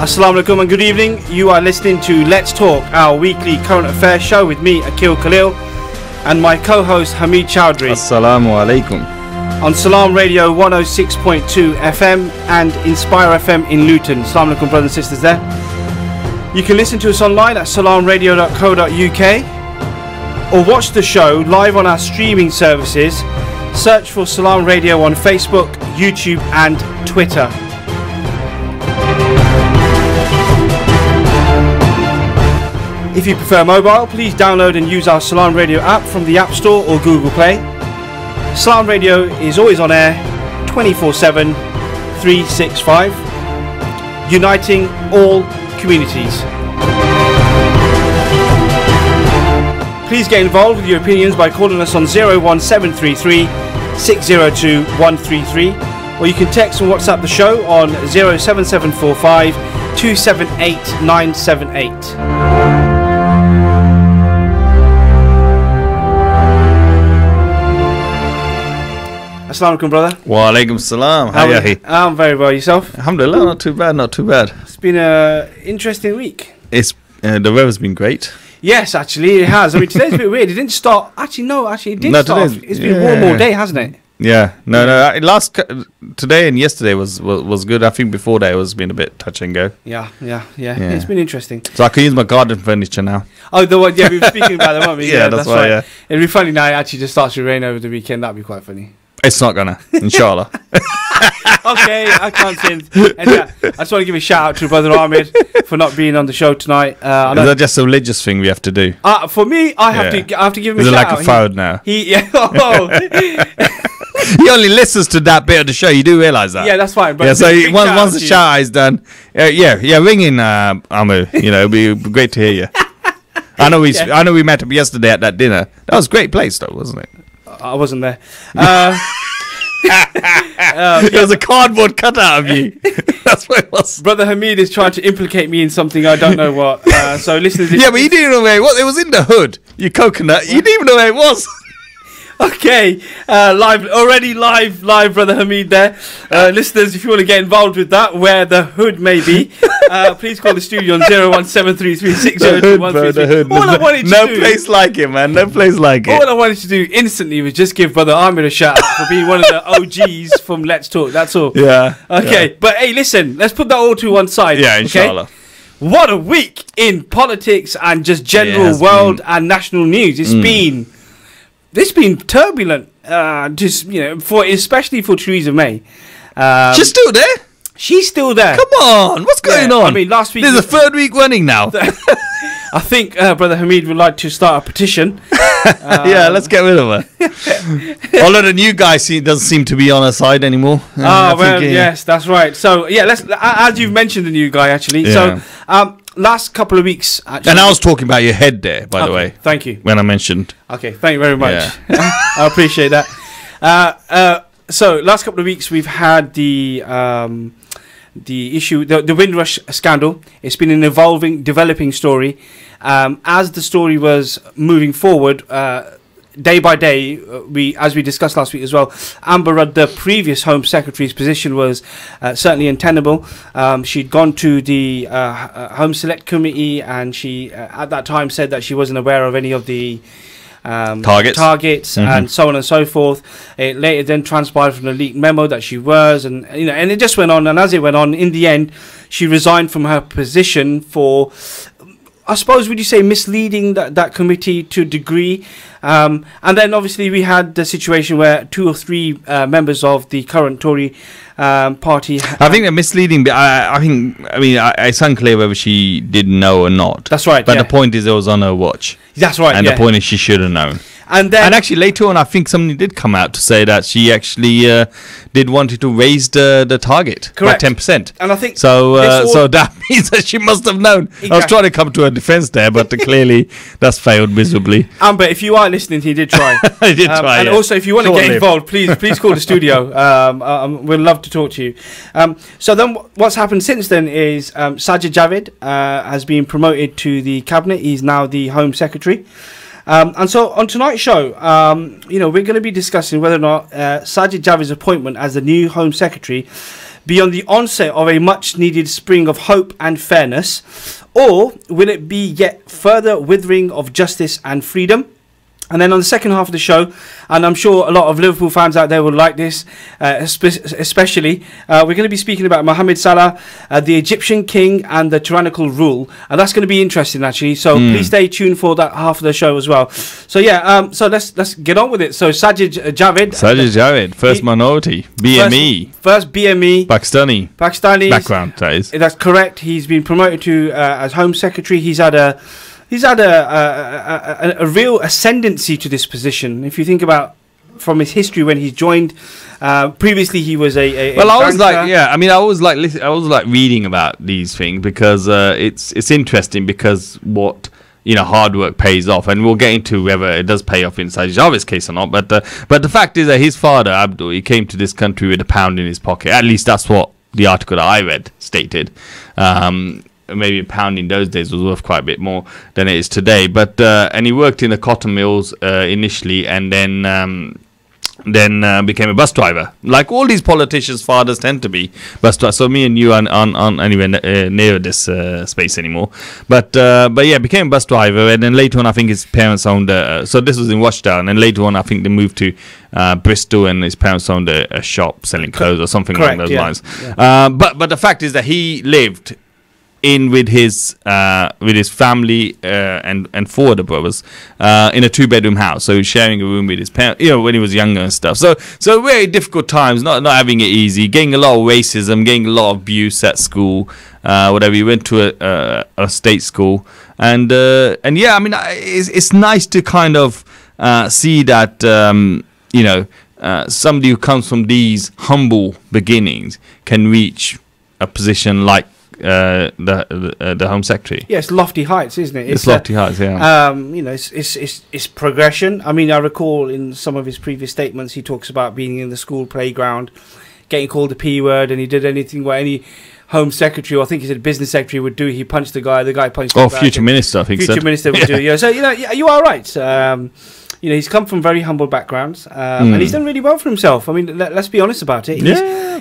Assalamu alaikum and good evening. You are listening to Let's Talk, our weekly current affairs show with me, Akil Khalil, and my co-host Hamid Chowdhury. Assalamu alaikum. On Salam Radio 106.2 FM and Inspire FM in Luton. Assalamu alaikum, brothers and sisters there. You can listen to us online at salamradio.co.uk or watch the show live on our streaming services. Search for Salam Radio on Facebook, YouTube and Twitter. If you prefer mobile, please download and use our Salam Radio app from the App Store or Google Play. Salam Radio is always on air 24/7, 365, uniting all communities. Please get involved with your opinions by calling us on 01733 602 133, or you can text and WhatsApp the show on 07745 278 978. Assalamu alaikum, brother. Wa alaikum salam. How are you? I'm very well. Yourself? Alhamdulillah, not too bad, not too bad. It's been an interesting week. It's the weather's been great. Yes, actually, it has. I mean, today's a bit weird. It didn't start. Actually, no, it did start off. It's been warm all day, hasn't it? Yeah. No. Today and yesterday was good. I think before that it was been a bit touch and go. Yeah. It's been interesting. So I can use my garden furniture now. Oh, the one. Yeah, we were speaking about that, weren't we? Yeah, that's right. Yeah. It'd be funny now. It actually just starts to rain over the weekend. That'd be quite funny. It's not gonna, inshallah. Okay, I can't say anything. And, I just want to give a shout out to Brother Ahmed for not being on the show tonight. Is that just a religious thing we have to do? For me, I have to give him a shout out. Is it like a fard now? He only listens to that bit of the show. You do realise that? Yeah, that's fine. But yeah, so once the shout out is done, ring in, Amu. It'd be great to hear you. I know we met up yesterday at that dinner. That was a great place, though, wasn't it? I wasn't there. There was a cardboard cutout of you. That's what it was. Brother Hamid is trying to implicate me in something I don't know what. So listeners, yeah, but you didn't know where it was. It was in the hood. Your coconut. You didn't even know where it was. Okay, live, Brother Hamid there. Listeners, if you want to get involved with that, where the hood may be, please call the studio on 01733602133. All I wanted to do, no place like it, man. No place like it. All I wanted to do instantly was just give Brother Ahmed a shout out for being one of the OGs from Let's Talk. That's all. Yeah. Okay, but hey, listen, let's put that all to one side. Yeah, inshallah. Okay? What a week in politics and just general world and national news. It's been turbulent, especially for Theresa May. She's still there? She's still there. Come on, what's going on? I mean, last week... There's a third week running now. I think Brother Hamid would like to start a petition. Yeah, let's get rid of her. Although the new guy doesn't seem to be on her side anymore. Yes, that's right. So, yeah, as you've mentioned the new guy, actually. Yeah. So, last couple of weeks, actually. And I was talking about your head there, by the way. Thank you. When I mentioned. Okay, thank you very much. Yeah. I appreciate that. So, last couple of weeks, we've had the issue, the Windrush scandal. It's been an developing story. As the story was moving forward, day by day, as we discussed last week as well, Amber Rudd, the previous Home Secretary's position was certainly untenable. She'd gone to the Home Select Committee, and she at that time said that she wasn't aware of any of the targets and so on and so forth. It later then transpired from the leaked memo that she was, and it just went on. And as it went on, in the end, she resigned from her position for, I suppose, would you say, misleading that committee to a degree. And then obviously we had the situation where 2 or 3 members of the current Tory party. I think they're misleading. It's unclear whether she didn't know or not. That's right. But the point is, it was on her watch. That's right. And the point is, she should have known. And actually later on, I think somebody did come out to say that she actually did wanted to raise the target by 10%. And I think so that means that she must have known. Exactly. I was trying to come to her defense there, but clearly that's failed miserably. Amber, if you are listening, he did try. He did try. And also, if you want to get involved, please call the studio. We'd love to talk to you. So then, what's happened since then is Sajid Javid has been promoted to the cabinet. He's now the Home Secretary. And so on tonight's show, we're going to be discussing whether or not Sajid Javid's appointment as the new Home Secretary be on the onset of a much-needed spring of hope and fairness? Or will it be yet further withering of justice and freedom? And then on the second half of the show, and I'm sure a lot of Liverpool fans out there will like this, especially, we're going to be speaking about Mohamed Salah, the Egyptian king, and the tyrannical rule. And that's going to be interesting, actually. So please stay tuned for that half of the show as well. So yeah, so let's get on with it. So Sajid Javid. Sajid Javid, first minority, BME. First BME. Pakistani background, that is. That's correct. He's been promoted to as Home Secretary. He's had a real ascendancy to this position. If you think about from his history when he joined, previously he was a well, I was like, yeah, I mean, I was like reading about these things because it's interesting because what hard work pays off, and we'll get into whether it does pay off in Sajid Javid's case or not. But the fact is that his father Abdul, he came to this country with a pound in his pocket. At least that's what the article that I read stated. Maybe a pound in those days was worth quite a bit more than it is today. But and he worked in the cotton mills initially, and then became a bus driver. Like all these politicians' fathers tend to be bus drivers. So me and you aren't anywhere near this space anymore. But yeah, became a bus driver, and then later on, I think his parents owned. So this was in Watchdown, and later on, I think they moved to Bristol, and his parents owned a shop selling clothes or something along those lines. Yeah. But the fact is that he lived in with his family and four other brothers in a 2-bedroom house, so he was sharing a room with his parents, when he was younger and stuff. So very difficult times, not having it easy, getting a lot of racism, getting a lot of abuse at school, whatever. He went to a state school, and yeah, I mean, it's nice to kind of see that somebody who comes from these humble beginnings can reach a position like the Home Secretary. Yeah, it's lofty heights, isn't it? It's lofty heights, yeah. It's progression. I mean, I recall in some of his previous statements, he talks about being in the school playground, getting called the P word, and he did anything what any Home Secretary, or I think he said Business Secretary would do. He punched the guy punched the guy. Future Minister, I think. Future Minister would do. Yeah, so you are right. He's come from very humble backgrounds, and he's done really well for himself. I mean, let's be honest about it.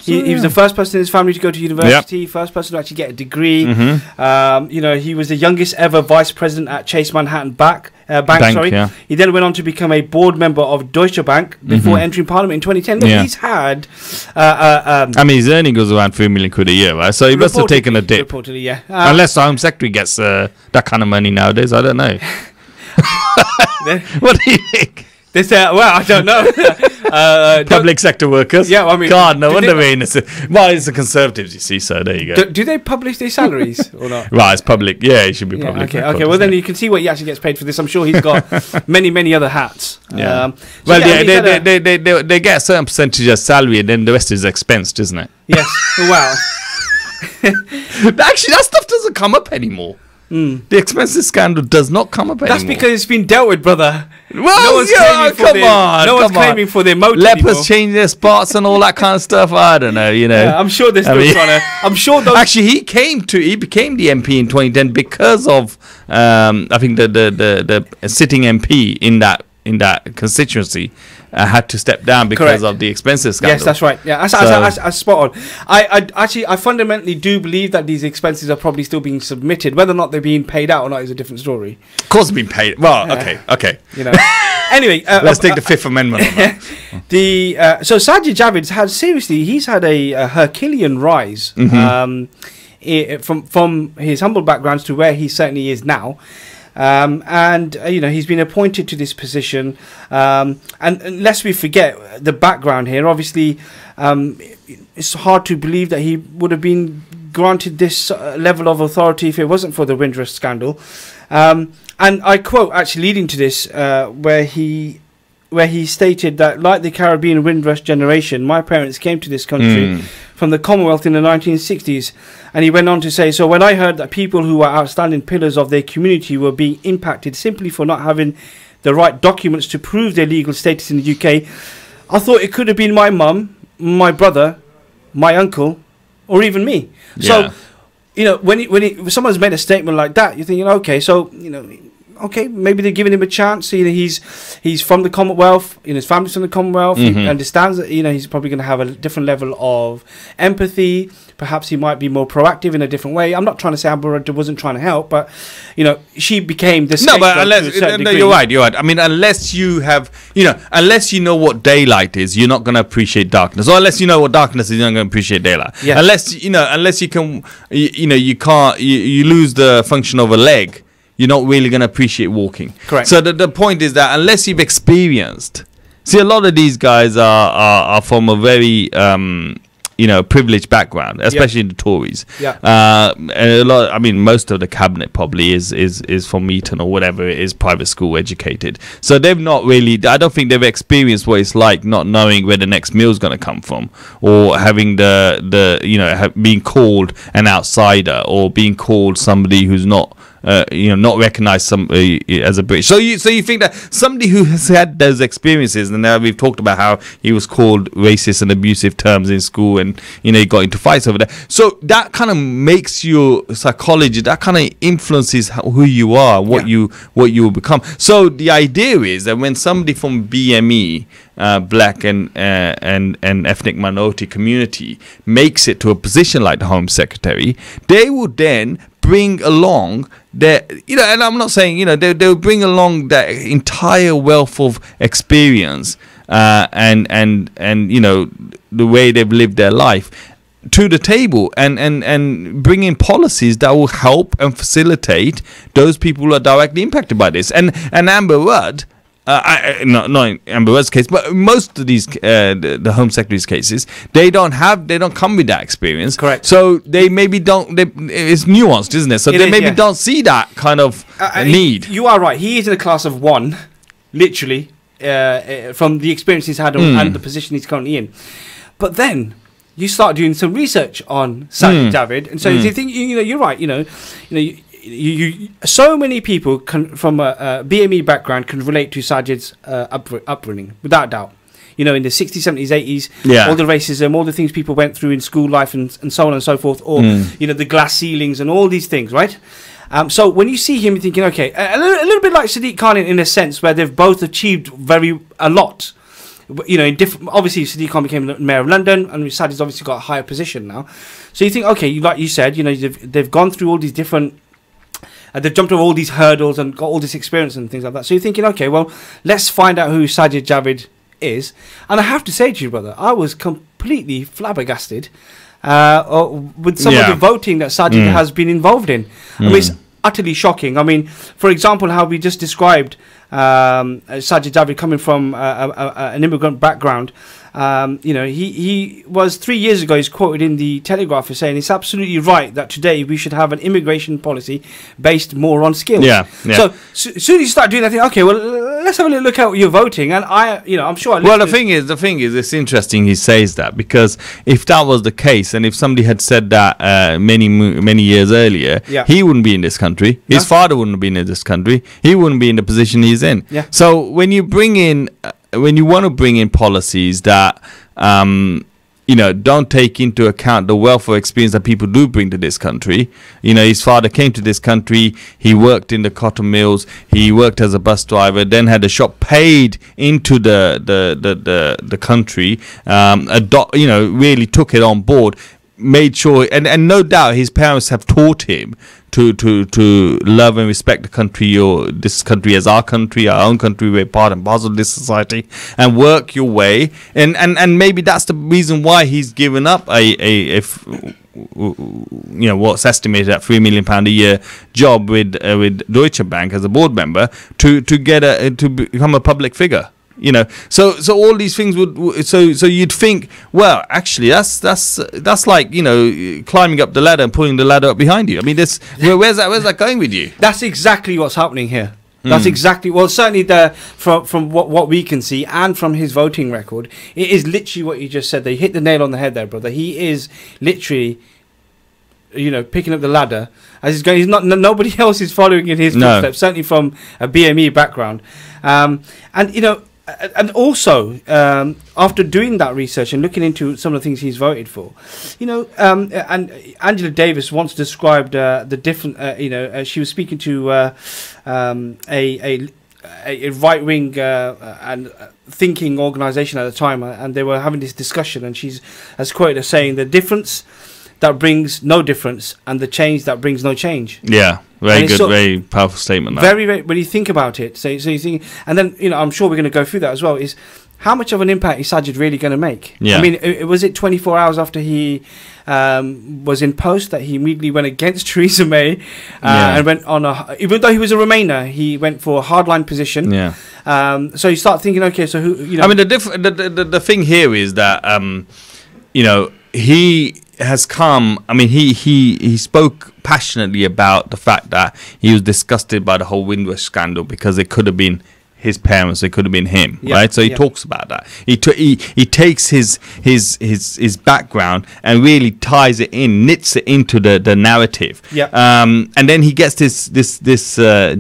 He was the first person in his family to go to university, first person to actually get a degree. He was the youngest ever vice president at Chase Manhattan Bank. Yeah. He then went on to become a board member of Deutsche Bank before entering Parliament in 2010. Look, he's had. I mean, his earning goes around £3 million a year, right? So he must have taken a dip. Reportedly, yeah. Unless the Home Secretary gets that kind of money nowadays, I don't know. What do you think? I don't know. Public sector workers. Yeah, I mean, God, no wonder we're in this. Well, it's the Conservatives, you see. So there you go. Do they publish their salaries or not? Right, it's public. Yeah, it should be public. Okay. Well, then you can see what he actually gets paid for this. I'm sure he's got many other hats. Yeah. They get a certain percentage of salary, and then the rest is expensed, isn't it? Yes. Wow. Actually, that stuff doesn't come up anymore. The expenses scandal does not come up anymore. That's because it's been dealt with, brother. Well, no one's claiming for their motive Lepers anymore. change their spots and all that kind of stuff. I don't know, Yeah, I'm sure they're still trying to. I'm sure those. Actually, he became the MP in 2010 because of I think the sitting MP in that constituency had to step down because of the expenses scandal. Yes, that's right. Yeah, that's spot on. I fundamentally do believe that these expenses are probably still being submitted. Whether or not they're being paid out or not is a different story. Of course, they're being paid. Well, okay. Anyway, let's take the Fifth Amendment on that. So Sajid Javid he's had a Herculean rise from his humble backgrounds to where he certainly is now. He's been appointed to this position, and lest we forget the background here. Obviously, it's hard to believe that he would have been granted this level of authority if it wasn't for the Windrush scandal. And I quote, actually leading to this, where he stated that, like the Caribbean Windrush generation, my parents came to this country from the Commonwealth in the 1960s. And he went on to say, so when I heard that people who were outstanding pillars of their community were being impacted simply for not having the right documents to prove their legal status in the UK, I thought it could have been my mum, my brother, my uncle, or even me. Yeah. So, when someone's made a statement like that, you're thinking, okay, so, okay, maybe they're giving him a chance. You know, he's from the Commonwealth. You know, his family's from the Commonwealth. He understands that. You know, he's probably going to have a different level of empathy. Perhaps he might be more proactive in a different way. I'm not trying to say Amber Rudd wasn't trying to help, but you know, she became the no. But you're right. You're right. I mean, unless you have, you know, unless you know what daylight is, you're not going to appreciate darkness. Or unless you know what darkness is, you're not going to appreciate daylight. Yeah. Unless you can, you know, you can't, you lose the function of a leg. You're not really going to appreciate walking. Correct. So the point is that unless you've experienced, see, a lot of these guys are from a very you know, privileged background, especially the Tories. Yeah. And a lot. I mean, most of the cabinet probably is from Eton or whatever it is, private school educated. So they've not really. I don't think they've experienced what it's like not knowing where the next meal's going to come from, or having the you know, being called an outsider, or being called somebody who's not. You know, not recognized as a British. So you think that somebody who has had those experiences, and now we've talked about how he was called racist and abusive terms in school, and you know, he got into fights over that. So that kind of makes your psychology. That kind of influences who you are, what you will become. So the idea is that when somebody from BME, black and ethnic minority community, makes it to a position like the Home Secretary, they will then bring along that, you know, and I'm not saying, you know, they'll bring along that entire wealth of experience and you know, the way they've lived their life to the table, and bring in policies that will help and facilitate those people who are directly impacted by this. And Amber Rudd, not in Amber Rudd's case, but most of these the Home Secretary's cases, they don't come with that experience. Correct. So they maybe don't. It's nuanced, isn't it? So they maybe don't see that kind of need. You are right. He is in a class of one, literally, from the experience he's had and the position he's currently in. But then you start doing some research on Sajid Javid, and so you think, you know, you're right. You so many people from a BME background can relate to Sajid's upbringing, without doubt. You know, in the 60s, 70s, 80s, all the racism, all the things people went through in school life and so on and so forth, or, you know, the glass ceilings and all these things, right? So when you see him, you're thinking, okay, a little bit like Sadiq Khan in a sense, where they've both achieved a lot. You know, in different. Obviously, Sadiq Khan became the mayor of London, and Sajid's obviously got a higher position now. So you think, okay, like you said, you know, they've gone through all these different. They've jumped over all these hurdles and got all this experience and things like that. So you're thinking, okay, well, let's find out who Sajid Javid is. And I have to say to you, brother, I was completely flabbergasted with some of the voting that Sajid has been involved in. I mean, it's utterly shocking. I mean, for example, how we just described Sajid Javid coming from an immigrant background. You know, he was 3 years ago, he's quoted in the Telegraph as saying it's absolutely right that today we should have an immigration policy based more on skills. So as soon as you start doing that, I think, okay, well, let's have a little look at what you're voting. And I'm sure. Well, the thing is, it's interesting he says that, because if that was the case, and if somebody had said that many years earlier, he wouldn't be in this country. His father wouldn't be in this country. He wouldn't be in the position he's in. So when you bring in. When you want to bring in policies that, you know, don't take into account the wealth of experience that people do bring to this country. You know, his father came to this country. He worked in the cotton mills. He worked as a bus driver. Then had a shop paid into the country. You know, really took it on board. Made sure, and no doubt his parents have taught him to love and respect the country, or this country as our country, our own country. We're part and parcel of this society, and work your way. And maybe that's the reason why he's given up you know, what's estimated at £3 million a year job with Deutsche Bank as a board member to become a public figure. You know, so all these things would so you'd think, well, actually that's like, you know, climbing up the ladder and pulling the ladder up behind you. I mean, where's that going with you? That's exactly what's happening here. That's exactly, well, certainly from what we can see, and from his voting record, it is literally what you just said. They hit the nail on the head there, brother. He is literally, you know, picking up the ladder as he's going. He's not. Nobody else is following in his footsteps. Certainly from a BME background, and you know. and also, after doing that research and looking into some of the things he's voted for, and Angela Davis once described the different, she was speaking to a right-wing and thinking organisation at the time, and they were having this discussion, and she's as quoted as saying, the difference that brings no difference and the change that brings no change. Yeah, very good, very powerful statement. Very, very, when you think about it, so you think, and then, I'm sure we're going to go through that as well, is how much of an impact is Sajid really going to make? Yeah. I mean, was it 24 hours after he was in post that he immediately went against Theresa May and went on even though he was a Remainer, he went for a hardline position. Yeah. So you start thinking, okay, so who, I mean, the thing here is that, he has come. I mean, he spoke passionately about the fact that he was disgusted by the whole Windrush scandal because it could have been his parents, it could have been him, right? So he talks about that. He takes his background and really ties it in, knits it into the narrative. Yeah. And then he gets this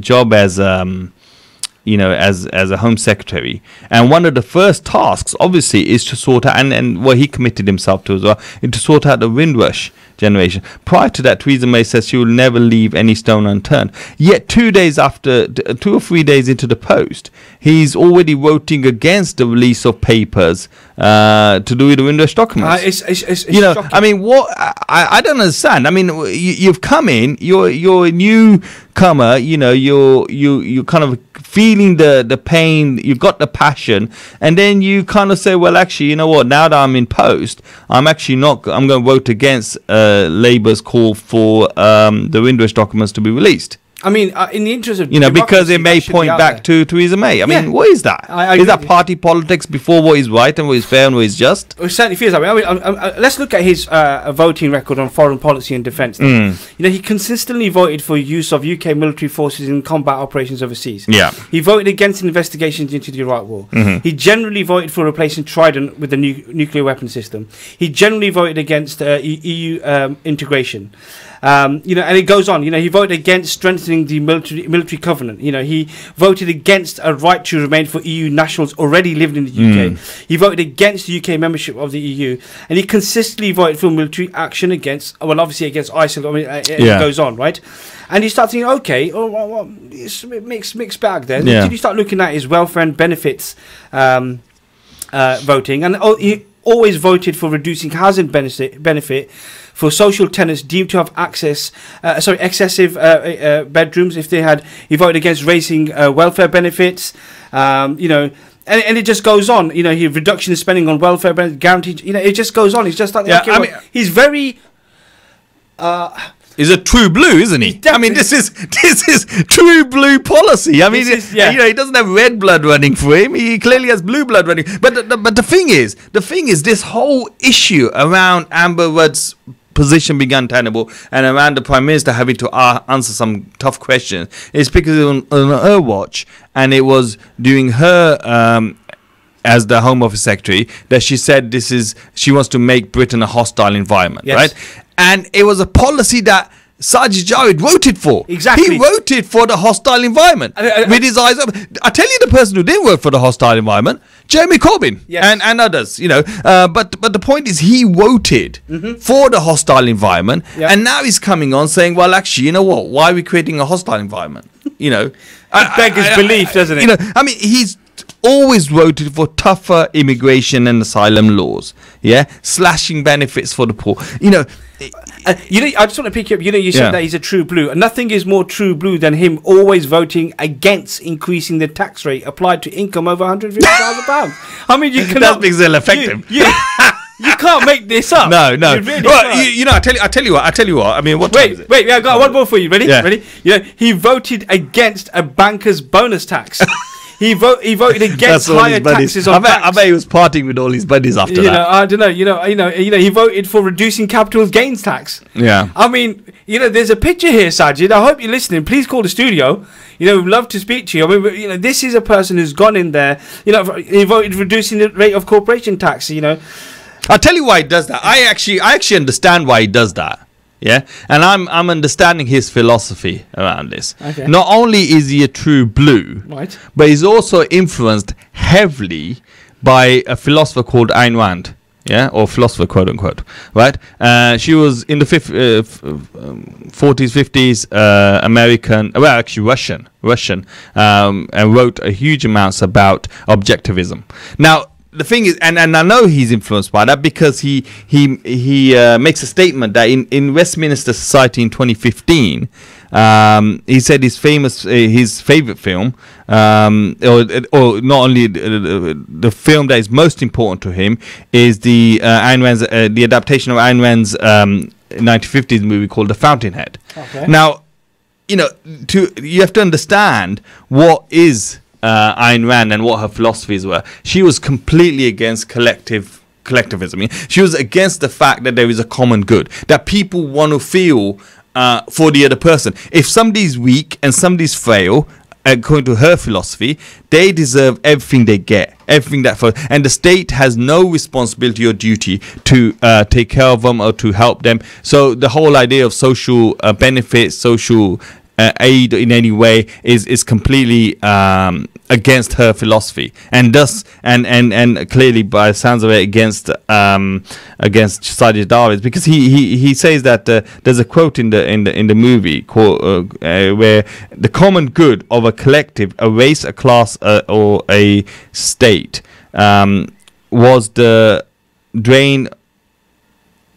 job as as a Home Secretary, and one of the first tasks, obviously, is to sort out, and what he committed himself to as well, is to sort out the Windrush generation. Prior to that, Theresa May says she will never leave any stone unturned. Yet 2 days after, 2 or 3 days into the post, he's already voting against the release of papers to do with the Windrush documents. It's shocking. I mean, what I don't understand. I mean, you've come in, you're a newcomer. You're kind of feeling the pain. You've got the passion, and then you kind of say, well, actually, you know what? Now that I'm in post, I'm actually not. I'm going to vote against Labour's call for the Windrush documents to be released. I mean, in the interest of because it may point back to Theresa May. I mean, what is that? Is that party politics before what is right and what is fair and what is just? It certainly feels that way. I mean, let's look at his voting record on foreign policy and defence. He consistently voted for use of UK military forces in combat operations overseas. Yeah. He voted against investigations into the Iraq War. He generally voted for replacing Trident with the nuclear weapon system. He generally voted against EU integration. And it goes on. He voted against strengthening the military covenant. He voted against a right to remain for EU nationals already living in the UK. He voted against the UK membership of the EU, and he consistently voted for military action against ISIL. I mean, it goes on, right? And you start thinking, okay, it's mixed bag there. Yeah. Then you start looking at his welfare and benefits voting, and he always voted for reducing housing benefit for social tenants deemed to have excessive bedrooms. If they had, he voted against raising welfare benefits. And it just goes on. He reduction in spending on welfare benefits, guaranteed. It just goes on. He's just like, he's very. He's a true blue, isn't he? I mean, this is true blue policy. I mean, he doesn't have red blood running for him. He clearly has blue blood running. But the thing is, this whole issue around Amber Rudd's position being untenable and around the Prime Minister having to answer some tough questions is because on her watch, and it was during her as the Home Office Secretary that she said she wants to make Britain a hostile environment, right? And it was a policy that Sajid Javid voted for. Exactly. He voted for the hostile environment with his eyes open. I tell you, the person who didn't vote for the hostile environment, Jeremy Corbyn and others, But the point is, he voted for the hostile environment, and now he's coming on saying, well, actually, you know what? Why are we creating a hostile environment? It beggars belief, doesn't it? I mean, he's always voted for tougher immigration and asylum laws, slashing benefits for the poor. I just want to pick you up. You said that he's a true blue. Nothing is more true blue than him always voting against increasing the tax rate applied to income over £150,000. I mean, you cannot. That makes it effective. You can't make this up. No. You really I tell you what. I mean, wait. I got one more for you. Ready? Ready? He voted against a banker's bonus tax. He voted against higher taxes on banks. I bet he was partying with all his buddies after that. I don't know. He voted for reducing capital gains tax. Yeah. I mean, there's a picture here, Sajid. I hope you're listening. Please call the studio. We'd love to speak to you. I mean, this is a person who's gone in there. He voted reducing the rate of corporation tax. I'll tell you why he does that. I actually understand why he does that. Yeah, and I'm understanding his philosophy around this. Okay. Not only is he a true blue, Right. but he's also influenced heavily by a philosopher called Ayn Rand. Yeah, or philosopher, quote unquote, right? She was in the 40s, 50s, American, well, actually Russian, and wrote a huge amounts about objectivism. Now, the thing is, and I know he's influenced by that because he makes a statement that in Westminster Society in 2015, he said his favorite film, or not only the film that is most important to him is the Ayn Rand's, the adaptation of Ayn Rand's 1950s movie called The Fountainhead. Okay. Now, you have to understand what is Ayn Rand and what her philosophies were. She was completely against collectivism. She was against the fact that there is a common good, that people want to feel for the other person. If somebody's weak and somebody's frail, according to her philosophy, they deserve everything they get, everything that and the state has no responsibility or duty to take care of them or to help them. So the whole idea of social benefits, social aid in any way is completely against her philosophy, and thus and clearly by the sounds of it against society Darwin, because he says that there's a quote in the movie called, where the common good of a collective, a race, a class, or a state was the drain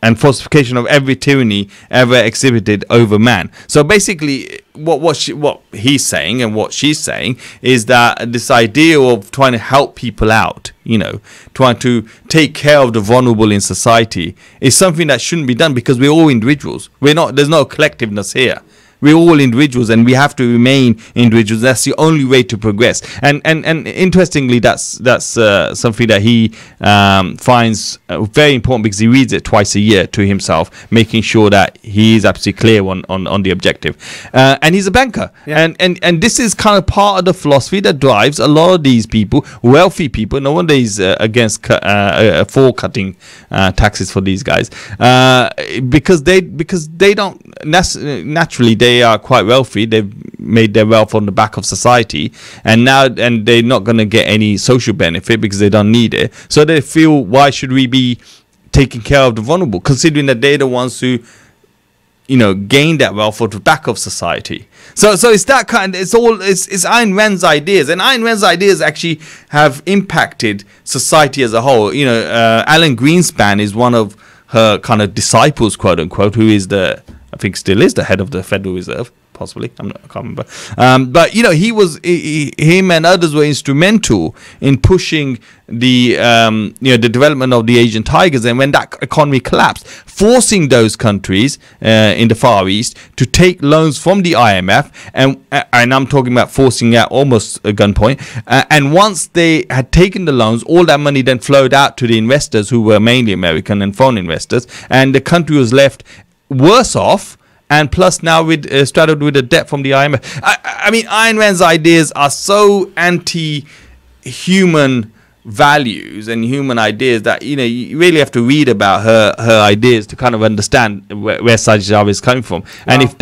and falsification of every tyranny ever exhibited over man. So basically, what he's saying and what she's saying is that this idea of trying to help people out, trying to take care of the vulnerable in society, is something that shouldn't be done because we're all individuals. There's no collectiveness here. We're all individuals, and we have to remain individuals. That's the only way to progress. And interestingly, that's something that he finds very important, because he reads it twice a year to himself, making sure that he is absolutely clear on the objective. And he's a banker, yeah. and this is kind of part of the philosophy that drives a lot of these people, wealthy people. No wonder he's against for cutting taxes for these guys, because they don't naturally. They are quite wealthy. They've made their wealth on the back of society, and they're not going to get any social benefit because they don't need it. So they feel, why should we be taking care of the vulnerable, considering that they're the ones who, gain that wealth on the back of society. So it's that kind. It's Ayn Rand's ideas, and Ayn Rand's ideas actually have impacted society as a whole. Alan Greenspan is one of her kind of disciples, quote unquote, who is I think still is the head of the Federal Reserve, possibly. I can't remember. But him and others were instrumental in pushing the development of the Asian tigers. And when that economy collapsed, forcing those countries in the Far East to take loans from the IMF, and I'm talking about forcing at almost a gunpoint. And once they had taken the loans, all that money then flowed out to the investors, who were mainly American and foreign investors, and the country was left worse off, and plus now straddled with the debt from the IMF. I mean, Ayn Rand's ideas are so anti-human values and human ideas that you really have to read about her ideas to kind of understand where Sajid Javid is coming from. Wow. And if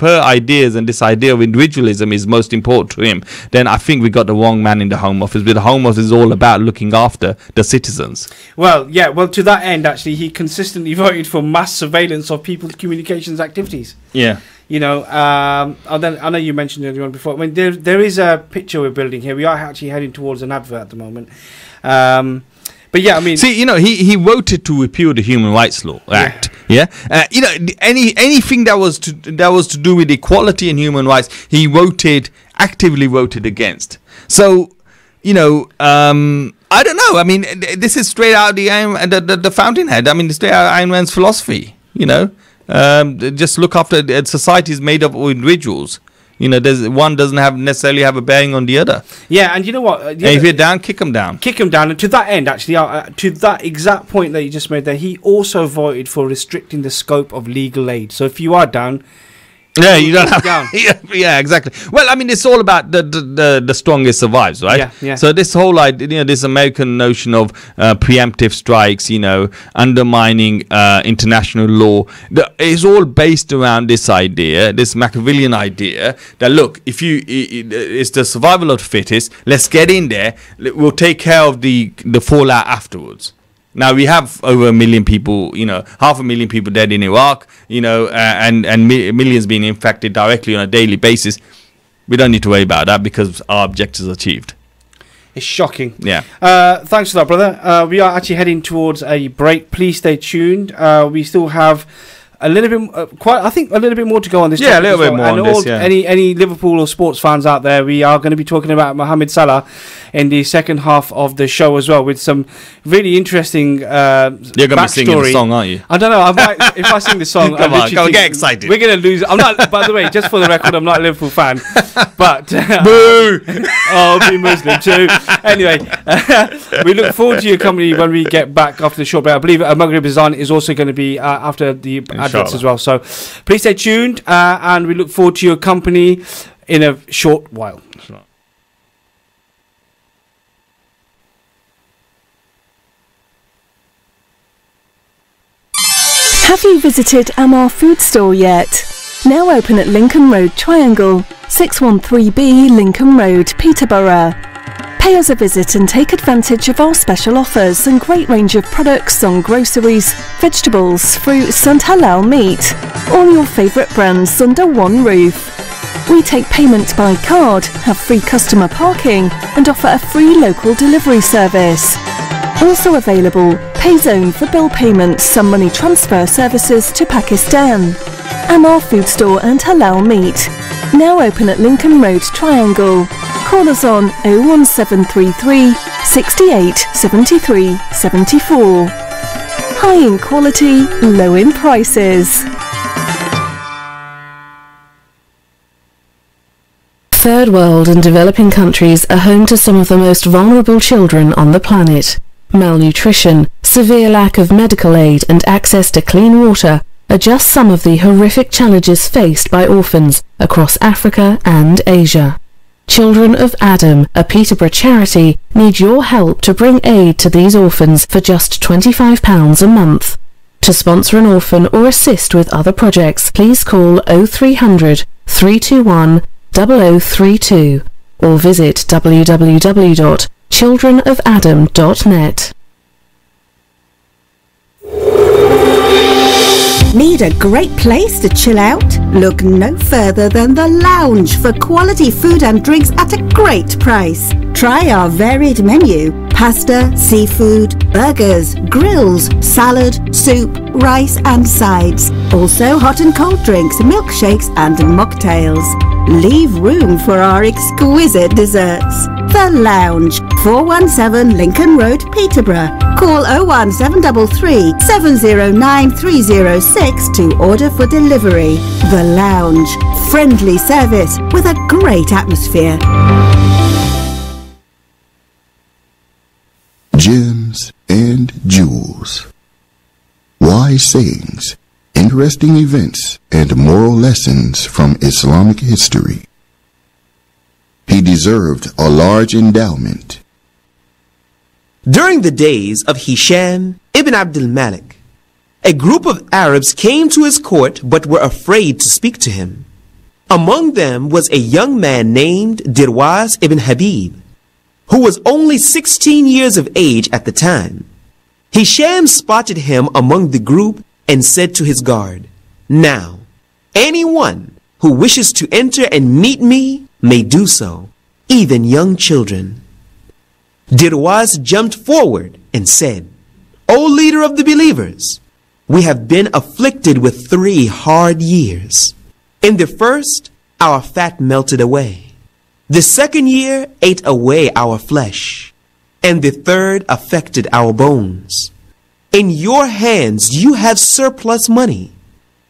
her ideas and this idea of individualism is most important to him, then I think we got the wrong man in the Home Office. But the Home Office is all about looking after the citizens. Well, to that end, actually, he consistently voted for mass surveillance of people's communications activities. Yeah. I know you mentioned earlier on before. I mean, there is a picture we're building here. We are actually heading towards an advert at the moment. But yeah, I mean, see, he voted to repeal the Human Rights Law Act. Yeah, anything that was to do with equality and human rights, he actively voted against. So, I don't know. I mean, this is straight out the Fountainhead. I mean, straight out Ayn Rand's philosophy. Just look after society is made up of individuals. One doesn't necessarily have a bearing on the other. Yeah, and you know what? If you're down, kick them down. Kick them down. And to that end, actually, to that exact point that you just made there, he also voted for restricting the scope of legal aid. So if you are down, Yeah, you don't have. down. Yeah, exactly. Well, I mean, it's all about the strongest survives, right? Yeah, yeah. So this whole idea, this American notion of preemptive strikes, undermining international law, is all based around this idea, this Machiavellian idea that look, if it's the survival of the fittest, let's get in there. We'll take care of the fallout afterwards. Now we have over 1 million people, 500,000 people dead in Iraq, and millions being infected directly on a daily basis. We don't need to worry about that because our objectives are achieved. It's shocking. Yeah. Thanks for that, brother. We are actually heading towards a break. Please stay tuned. We still have a little bit, a little bit more to go on this. Yeah, a little bit more and on this. Yeah. Any Liverpool or sports fans out there, we are going to be talking about Mohamed Salah in the second half of the show as well, with some really interesting. You're going to be singing the song, aren't you? I don't know. If I sing the song, come on, get excited. We're going to lose. I'm not. By the way, just for the record, I'm not a Liverpool fan, but boo! I'll be Muslim too. Anyway, we look forward to your company when we get back after the short break. I believe Maghrib Azan is also going to be after the adverts as well. So please stay tuned, and we look forward to your company in a short while. Have you visited Amar Food Store yet? Now open at Lincoln Road Triangle, 613B Lincoln Road, Peterborough. Pay us a visit and take advantage of our special offers and great range of products on groceries, vegetables, fruits and halal meat. All your favourite brands under one roof. We take payment by card, have free customer parking and offer a free local delivery service. Also available, Payzone for bill payments and money transfer services to Pakistan. Amar Food Store and Halal Meat. Now open at Lincoln Road Triangle. Call us on 01733 68 73 74. High in quality, low in prices. Third world and developing countries are home to some of the most vulnerable children on the planet. Malnutrition, severe lack of medical aid and access to clean water are just some of the horrific challenges faced by orphans across Africa and Asia. Children of Adam, a Peterborough charity, need your help to bring aid to these orphans for just £25 a month. To sponsor an orphan or assist with other projects, please call 0300 321 0032 or visit www.childrenofadam.net. Need a great place to chill out? Look no further than The Lounge for quality food and drinks at a great price. Try our varied menu: pasta, seafood, burgers, grills, salad, soup, rice and sides. Also hot and cold drinks, milkshakes and mocktails. Leave room for our exquisite desserts. The Lounge, 417 Lincoln Road, Peterborough. Call 01733 709 306 to order for delivery. The Lounge, friendly service with a great atmosphere. Gems and jewels, wise sayings, interesting events, and moral lessons from Islamic history. He deserved a large endowment. During the days of Hisham ibn Abdul Malik, a group of Arabs came to his court but were afraid to speak to him. Among them was a young man named Dirwas ibn Habib, who was only 16 years of age at the time. Hisham spotted him among the group and said to his guard, "Now, anyone who wishes to enter and meet me may do so, even young children." Dirwas jumped forward and said, "O leader of the believers, we have been afflicted with 3 hard years. In the first, our fat melted away. The second year ate away our flesh, and the third affected our bones. In your hands you have surplus money.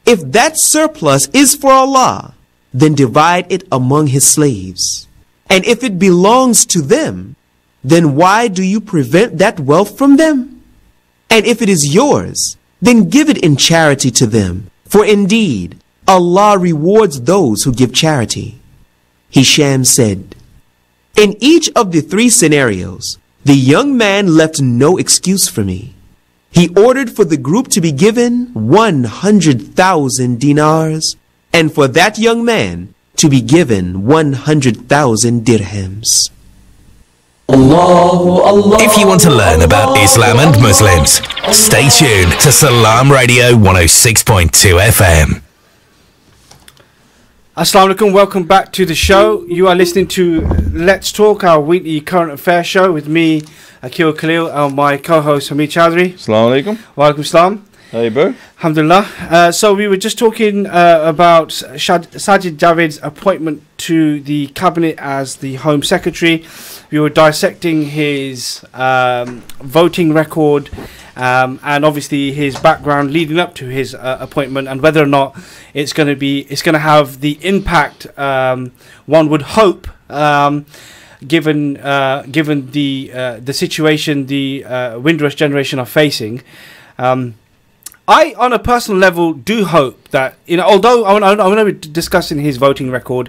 If that surplus is for Allah, then divide it among his slaves. And if it belongs to them, then why do you prevent that wealth from them? And if it is yours, then give it in charity to them. For indeed, Allah rewards those who give charity. Hisham said, in each of the three scenarios, the young man left no excuse for me. He ordered for the group to be given 100,000 dinars, and for that young man to be given 100,000 dirhams. If you want to learn about Islam and Muslims, stay tuned to Salam Radio 106.2 FM. Assalamu alaikum, welcome back to the show. You are listening to Let's Talk, our weekly current affairs show with me, Akil Khalil, and my co-host Hamid Chowdhury. Assalamu alaikum. Wa alaikum salam. Hey, bro. Alhamdulillah. So we were just talking about Sajid Javid's appointment to the cabinet as the Home Secretary. We were dissecting his voting record and obviously his background leading up to his appointment, and whether or not it's going to have the impact one would hope, given the situation the Windrush generation are facing. I, on a personal level, do hope that, although I'm going to be discussing his voting record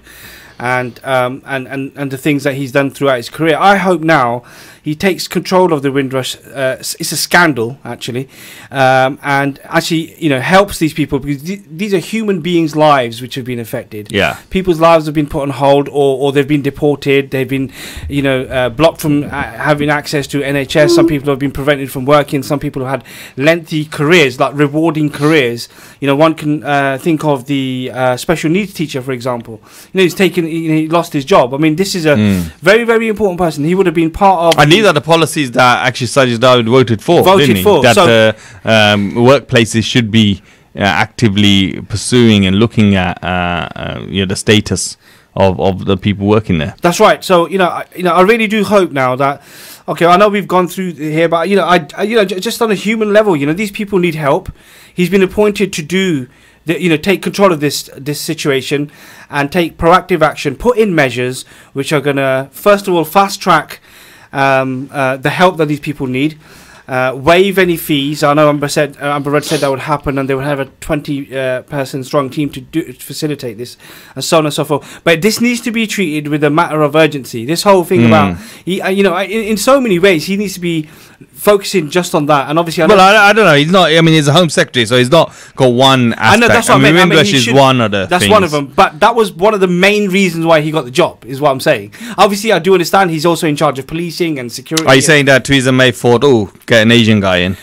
and the things that he's done throughout his career, I hope now he takes control of the Windrush. It's a scandal, actually, and actually, helps these people, because these are human beings' lives which have been affected. Yeah, people's lives have been put on hold, or they've been deported. They've been, blocked from having access to NHS. Some people have been prevented from working. Some people have had lengthy careers, like rewarding careers. One can think of the special needs teacher, for example. He's taken. He lost his job. I mean, this is a very, very important person. He would have been part of. And these are the policies that actually Sajid Javid voted for. That workplaces should be actively pursuing and looking at the status of the people working there. That's right. So I really do hope now that. Okay, I know we've gone through here, but just on a human level, these people need help. He's been appointed to do. Take control of this situation and take proactive action, put in measures which are going to, first of all, fast track the help that these people need, waive any fees. I know Amber Rudd said that would happen, and they would have a 20-person strong team to facilitate this, and so on and so forth. But this needs to be treated with a matter of urgency. This whole thing about, in so many ways, he needs to be focusing just on that. And obviously, I don't know. He's not. I mean, he's a Home Secretary, so he's not got one aspect. I know, that's what I mean. Windrush is one of the That's things. one of them. But that was one of the main reasons why he got the job, is what I'm saying. Obviously, I do understand he's also in charge of policing and security. Are you saying that Theresa May thought, get an Asian guy in,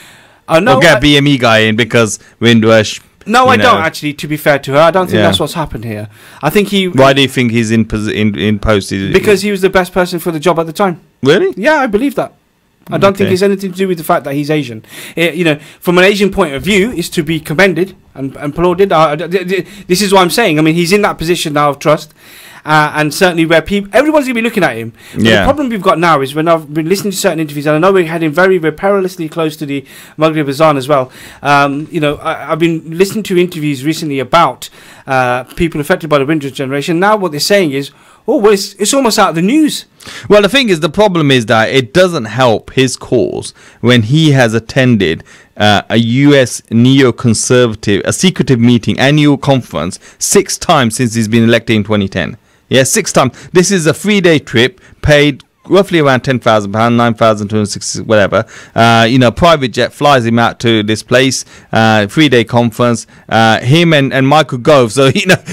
no, or get a BME guy in because Windrush? No, I don't actually. To be fair to her, I don't think that's what's happened here. I think he. Why do you think he's in post? Because he was the best person for the job at the time. Really? Yeah, I believe that. I don't think it's anything to do with the fact that he's Asian. From an Asian point of view, is to be commended and applauded. This is what I'm saying. I mean, he's in that position now of trust, and certainly where everyone's going to be looking at him. But the problem we've got now is when I've been listening to certain interviews, and I know we're heading very, very perilously close to the Maghrib Azan as well. I've been listening to interviews recently about people affected by the Windrush generation. Now what they're saying is, it's almost out of the news. Well, the thing is, the problem is that it doesn't help his cause when he has attended a US neoconservative, a secretive meeting, annual conference 6 times since he's been elected in 2010. Yeah, 6 times. This is a 3-day trip paid roughly around £10,000, 9,260, whatever. Private jet flies him out to this place, 3-day conference. Him and Michael Gove. So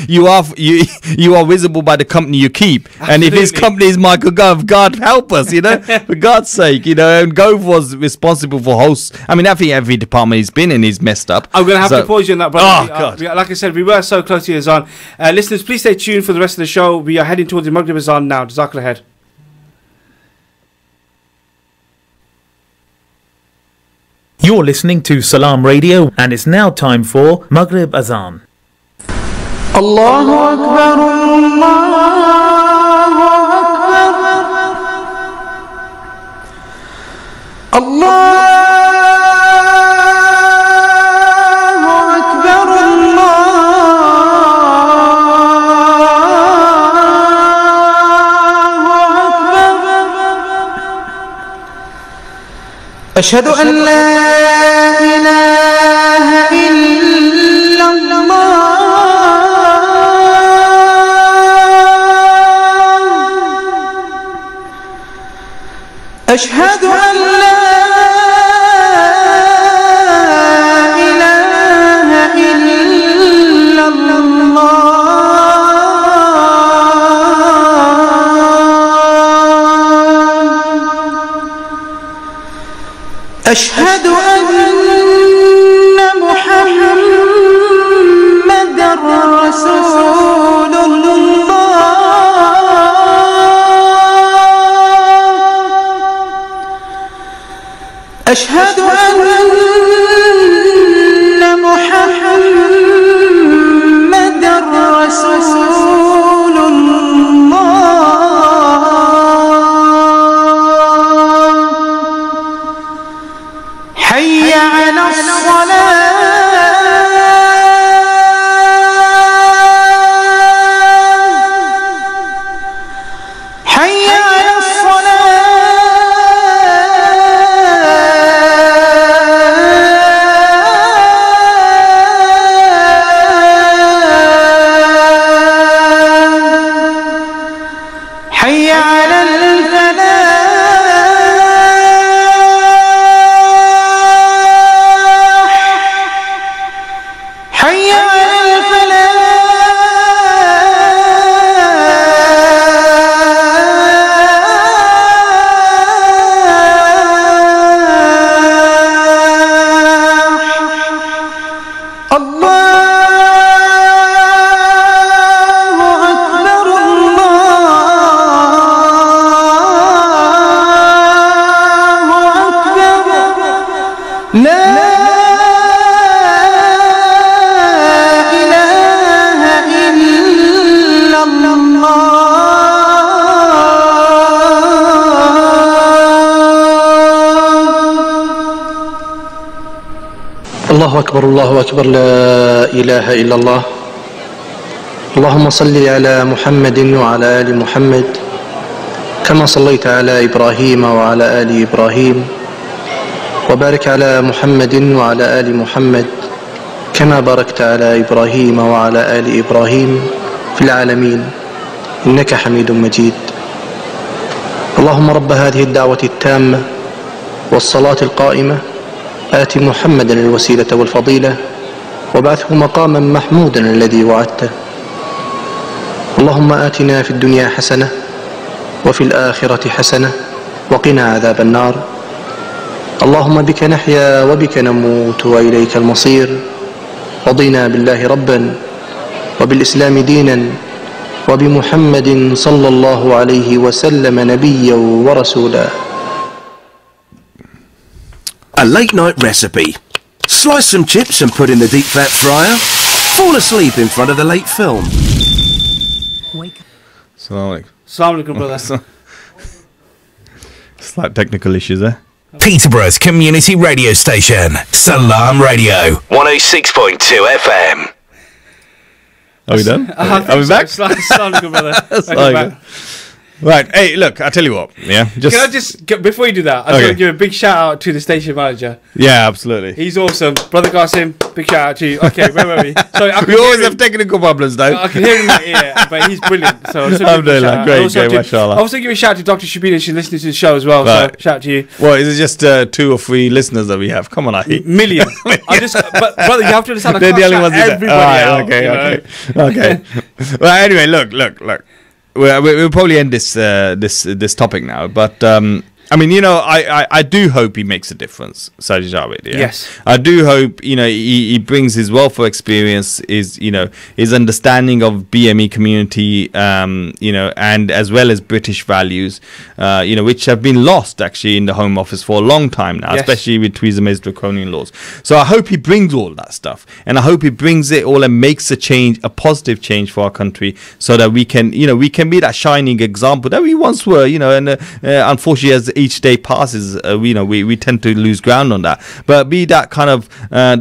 you are visible by the company you keep. Absolutely. And if his company is Michael Gove, God help us. For God's sake. And Gove was responsible for hosts. I mean, I think every department he's been in is messed up. I'm going to have to pause you on that, brother. Oh, God. Like I said, we were so close to the Azan. Listeners, please stay tuned for the rest of the show. We are heading towards the Maghrib Azan now. Jazakallah ahead. You're listening to Salam Radio, and it's now time for Maghrib Azan. Allahu Akbar, Allahu Akbar, Allahu Akbar, Allahu Akbar. Ashhadu an la ilaha illallah. أشهد أن لا إله إلا الله أشهد أن محمدا رسول الله أشهد أن محمدا رسول الله حي على الصلاة حي على الصلاة حي على الفلاح حي على الفلاح الله أكبر الله أكبر لا إله إلا الله أكبر الله أكبر لا إله إلا الله اللهم صل على محمد وعلى آل محمد كما صليت على إبراهيم وعلى آل إبراهيم وبارك على محمد وعلى آل محمد كما باركت على إبراهيم وعلى آل إبراهيم في العالمين إنك حميد مجيد اللهم رب هذه الدعوة التامة والصلاة القائمة آت محمدا الوسيلة والفضيلة وابعثه مقاما محمودا الذي وعدته اللهم آتنا في الدنيا حسنة وفي الآخرة حسنة وقنا عذاب النار اللهم بك نحيا وبك نموت وإليك المصير رضينا بالله ربا وبالإسلام دينا وبمحمد صلى الله عليه وسلم نبيا ورسولا. A late night recipe. Slice some chips and put in the deep fat fryer. Fall asleep in front of the late film. Assalamu Assalamu alaikum, brother. Slight technical issues there. Peterborough's community radio station, Salam Radio, 106.2 FM. Are we done? Are we back? Assalamu alaikum, brother. Welcome back. Right. Hey, look, I tell you what. Yeah. Can I just before you do that? I just want to give a big shout out to the station manager. Yeah, absolutely. He's awesome, brother Qasim. Big shout out to you. Okay, where were we? Sorry, We always have technical problems, though. I can hear him in my ear, but he's brilliant. So Alhamdulillah, great, mashallah. I also give a shout out to Dr. Shabina. She's listening to the show as well. Right. So shout out to you. Well, is it just 2 or 3 listeners that we have? Come on, Ahi. Million. But brother, you have to understand. I They're can't the only shout ones that- everybody Alright, out. okay, you know? okay. Well, anyway, look. We'll probably end this topic now, but I mean, you know, I do hope he makes a difference, Sajid Javid. Yeah? Yes. I do hope, you know, he brings his wealth of experience, his understanding of BME community, you know, and as well as British values, you know, which have been lost actually in the Home Office for a long time now, Yes. especially with Theresa May's draconian laws. So I hope he brings all that stuff, and I hope he brings it all and makes a change, a positive change for our country, so that we can, you know, we can be that shining example that we once were, you know, and unfortunately as each day passes, you know, we tend to lose ground on that, but be that kind of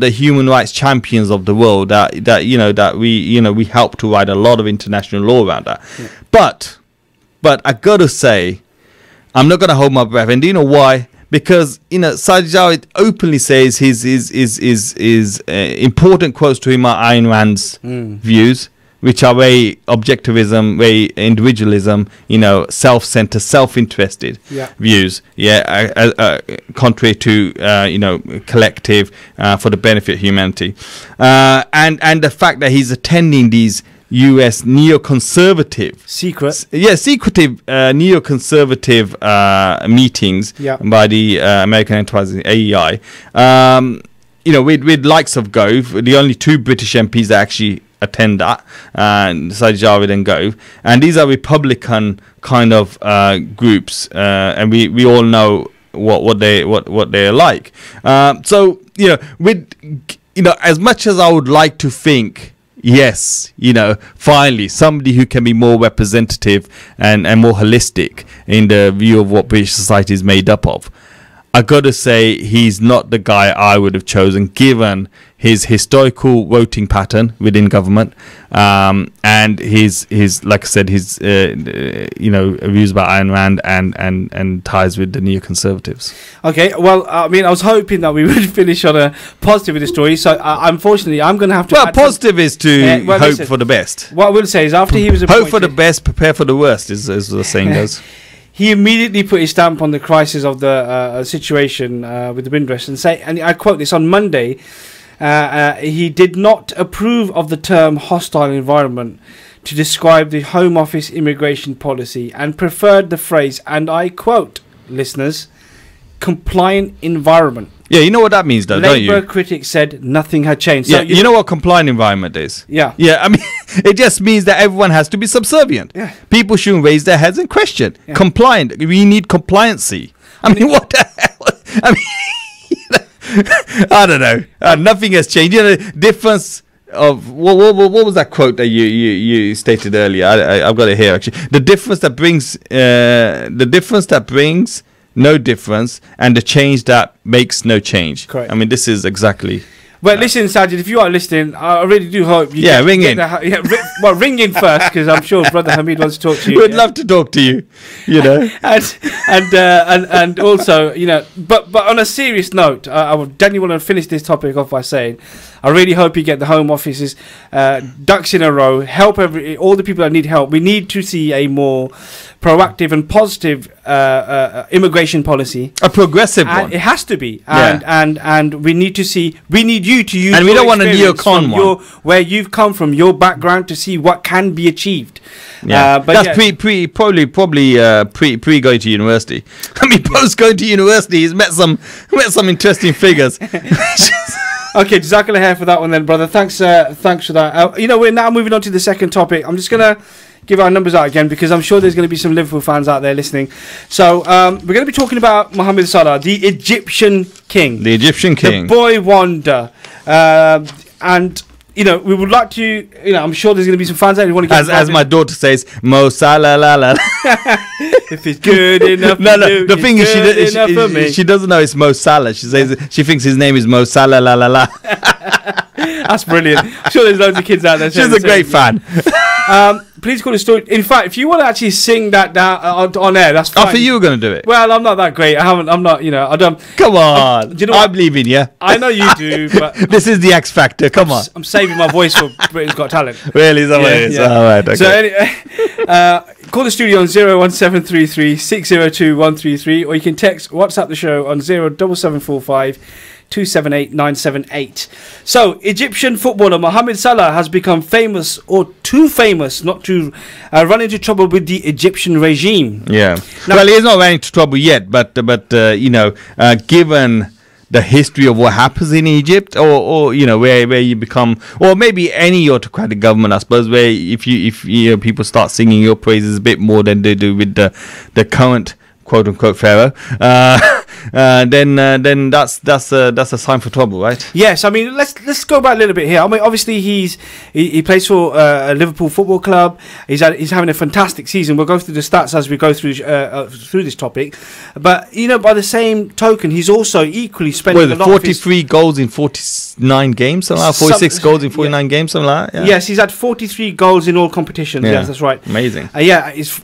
the human rights champions of the world that you know, that we help to write a lot of international law around that. Yeah. But I gotta say, I'm not gonna hold my breath, and do you know why? Because, you know, Sajid Javid openly says his important quotes to him are Ayn Rand's views, which are very objectivism, very individualism, self-centered, self-interested views. Contrary to collective for the benefit of humanity, and the fact that he's attending these U.S. neoconservative secretive neoconservative meetings by the American Enterprise AEI. With likes of Gove, the only 2 British MPs that actually attend that, Sajid Javid and Gove, and these are Republican kind of groups, and we all know what they're like. So as much as I would like to think, yes, finally somebody who can be more representative and more holistic in the view of what British society is made up of, I got to say he's not the guy I would have chosen, given his historical voting pattern within government, and his like I said, his views about Ayn Rand and ties with the neoconservatives. Okay, well, I was hoping that we would finish on a positive with the story. So, unfortunately, I'm going to have to. Well, positive is to hope for the best. What I will say is, after he was appointed, hope for the best, prepare for the worst, is the saying goes. He immediately put his stamp on the crisis of the situation with the Windrush and I quote this, on Monday, he did not approve of the term hostile environment to describe the Home Office immigration policy and preferred the phrase, and I quote, listeners, compliant environment. Yeah, you know what that means, though, don't you? Labour critics said nothing had changed. Yeah, so you know what compliant environment is? Yeah. Yeah, it just means that everyone has to be subservient. Yeah. People shouldn't raise their heads and question. Yeah. Compliant. We need compliancy. What the hell? I don't know. Nothing has changed. What was that quote that you stated earlier? I've got it here, actually. The difference that brings no difference, and the change that makes no change. Correct. This is exactly. Well, listen, Sajid, if you are listening, I really do hope you ring in. Ring in first, because I'm sure Brother Hamid wants to talk to you. We'd love to talk to you, and also, but on a serious note, I would definitely want to finish this topic off by saying, I really hope you get the Home Office's ducks in a row, help all the people that need help. We need to see a more proactive and positive immigration policy, a progressive one. It has to be, and we need you to use. And we don't want a neocon one. Where you've come from, your background, to see what can be achieved. Yeah, but that's probably pre going to university. Post going to university, he's met some interesting figures. Okay, Jazakallah khair for that one then, brother. Thanks for that. We're now moving on to the second topic. I'm just going to give our numbers out again, because I'm sure there's going to be some Liverpool fans out there listening. So we're going to be talking about Mohammed Salah, the Egyptian king. The Egyptian king. The boy wonder. And we would like to, I'm sure there's going to be some fans out who want to get as my daughter says, Mo Salah la la. If it's good enough no, the thing is she doesn't know it's Mo Salah. She says she thinks his name is Mo Salah la la la. That's brilliant. I'm sure there's loads of kids out there. She's a great fan. Please call the story. In fact, if you want to actually sing that down on air, that's fine. I thought you were going to do it. Well, I'm not that great. I'm not, I don't. Come on. I believe in you. I know you do, but this is the X Factor. Come on. I'm saving my voice for Britain's Got Talent. Really? Is that what it is? All right. Okay. So anyway, call the studio on 01733 602 133, or you can text WhatsApp the show on 07745 278 978. So, Egyptian footballer Mohammed Salah has become famous, or too famous, not to run into trouble with the Egyptian regime. Yeah. Now, well, he's not running into trouble yet, but given the history of what happens in Egypt, or where you become, or maybe any autocratic government, I suppose, where if people start singing your praises a bit more than they do with the current quote unquote pharaoh, then that's a sign for trouble, right? Yes, let's go back a little bit here. Obviously he plays for Liverpool Football Club. He's having a fantastic season. We'll go through the stats as we go through this topic. But by the same token, he's also equally spending a lot 43 goals in 49 games, something like 46 goals in 49 games, something like that. Yeah. Yes, he's had 43 goals in all competitions. Yeah. Yes, that's right. Amazing.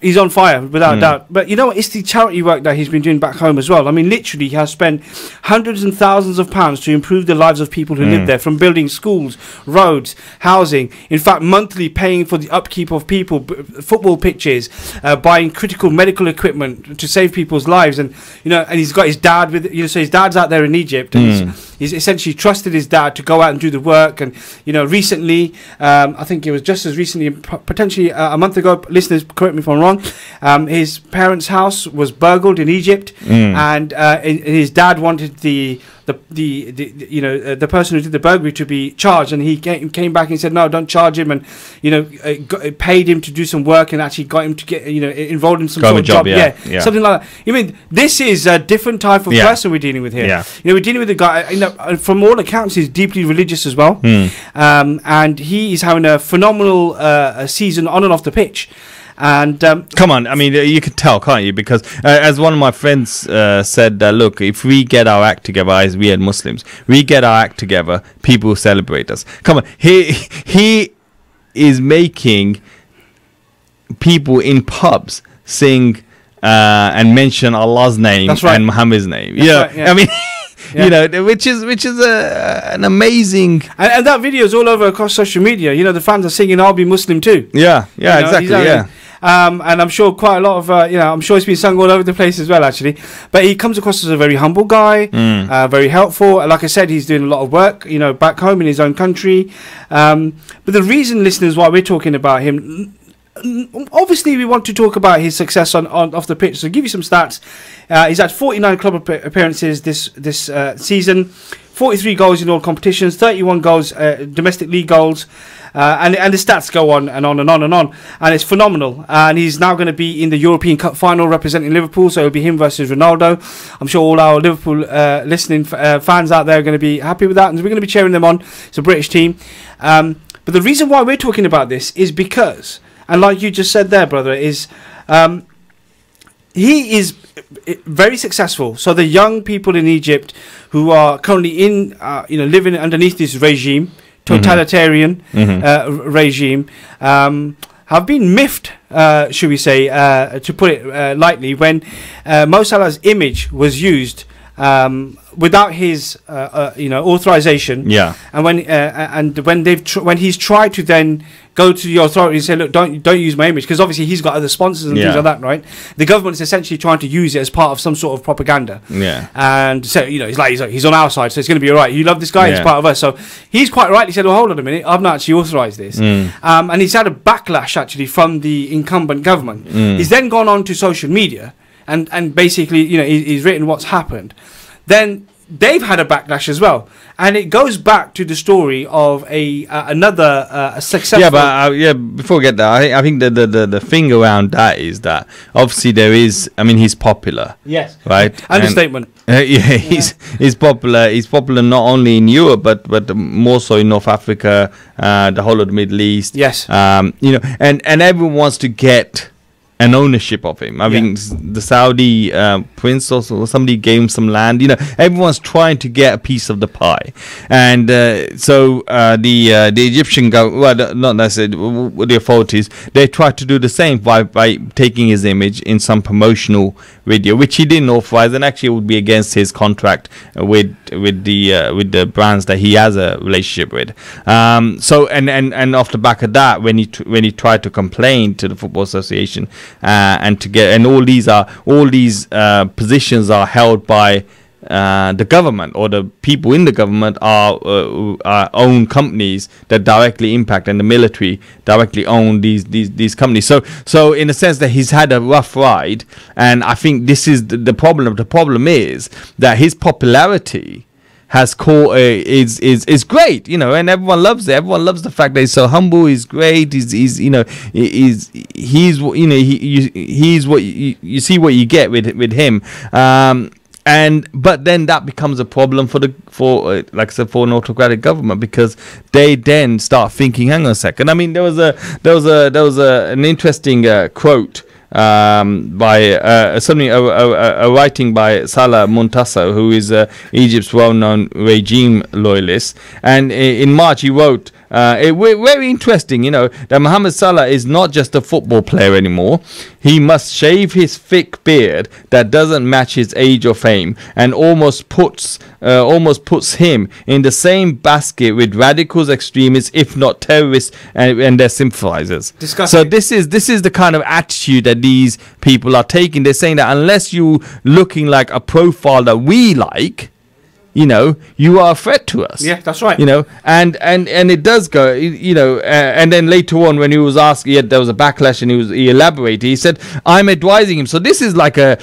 He's on fire without a doubt. But it's the charity work that he's been doing back home as well. Literally, literally has spent hundreds and thousands of pounds to improve the lives of people who live there, from building schools, roads, housing. In fact, monthly paying for the upkeep of people, football pitches, buying critical medical equipment to save people's lives. And and he's got his dad with, so his dad's out there in Egypt, and he's essentially trusted his dad to go out and do the work. And recently, I think it was just as recently, potentially a month ago, listeners correct me if I'm wrong, his parents' house was burgled in Egypt, and his dad wanted the person who did the burglary to be charged, and he came back and said, no, don't charge him, and paid him to do some work and actually got him to get involved in some sort of job, something like that. I mean, this is a different type of person we're dealing with here. We're dealing with a guy, from all accounts, he's deeply religious as well, and he is having a phenomenal season on and off the pitch. And come on, I mean, you can tell, can't you? Because as one of my friends said, look, if we get our act together, as we are Muslims, we get our act together, people will celebrate us. Come on, he is making people in pubs sing and mention Allah's name and Muhammad's name. Right, I mean. Which is an amazing, and that video is all over across social media. The fans are singing "I'll be Muslim too." Exactly. And I'm sure quite a lot of I'm sure it's been sung all over the place as well, actually. But he comes across as a very humble guy, very helpful. Like I said, he's doing a lot of work, back home in his own country. But the reason, listeners, why we're talking about him, obviously we want to talk about his success on off the pitch. So give you some stats. He's had 49 club appearances this season, 43 goals in all competitions, 31 goals, domestic league goals, and the stats go on and on and on and on, and it's phenomenal. And he's now going to be in the European Cup final representing Liverpool, so it'll be him versus Ronaldo. I'm sure all our Liverpool listening fans out there are going to be happy with that, and we're going to be cheering them on. It's a British team. But the reason why we're talking about this is because, and like you just said there, brother, is he is very successful. So the young people in Egypt who are currently in, living underneath this regime, totalitarian regime, have been miffed, should we say, to put it lightly, when Mo Salah's image was used without his authorization. And when he's tried to then go to the authorities and say, look, don't use my image, because obviously he's got other sponsors and things like that, right? The government is essentially trying to use it as part of some sort of propaganda. And so he's on our side, so it's going to be all right. You love this guy, he's part of us. So he's quite rightly said, well, hold on a minute, I've not actually authorized this. And he's had a backlash actually from the incumbent government. He's then gone on to social media and basically he's written what's happened. Then they've had a backlash as well, and it goes back to the story of another successful. Before we get there, I think the thing around that is that obviously there is. I mean, he's popular. Yes. Right. Understatement. He's popular. He's popular not only in Europe but more so in North Africa, the whole of the Middle East. Yes. And everyone wants to get an ownership of him. I mean, the Saudi prince or somebody gave him some land. Everyone's trying to get a piece of the pie, and so the Egyptian government, not necessarily the authorities, they tried to do the same by taking his image in some promotional video, which he didn't authorize, and actually would be against his contract with the brands that he has a relationship with. So and off the back of that, when he tried to complain to the Football Association. And all these positions are held by the government, or the people in the government are own companies that directly impact, and the military directly own these companies. So in a sense that he's had a rough ride, and I think this is the problem. The problem is that his popularity has is great, and everyone loves it. Everyone loves the fact that he's so humble. He's great. He's what you see what you get with him. But then that becomes a problem for like I said, for an autocratic government, because they then start thinking, hang on a second. I mean, there was an interesting quote by a writing by Salah Muntasser, who is Egypt's well-known regime loyalist, and in March he wrote, very interesting, that Mohamed Salah is not just a football player anymore. He must shave his thick beard that doesn't match his age or fame, and almost puts him in the same basket with radicals, extremists, if not terrorists, and their sympathizers. Disgusting. So this is the kind of attitude that these people are taking. They're saying that unless you looking like a profile that we like, you are a threat to us. Yeah, that's right. And it does go, and then later on when he was asked, there was a backlash, and he elaborated. He said, I'm advising him. So this is like a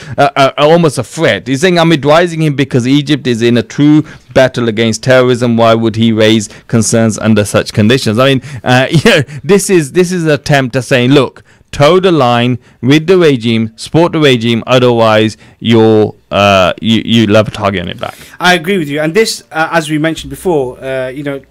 almost a threat. He's saying, I'm advising him because Egypt is in a true battle against terrorism. Why would he raise concerns under such conditions? I mean, this is an attempt at saying, look, toe the line with the regime, support the regime, otherwise you'll have a target on your back. I agree with you, and this, as we mentioned before,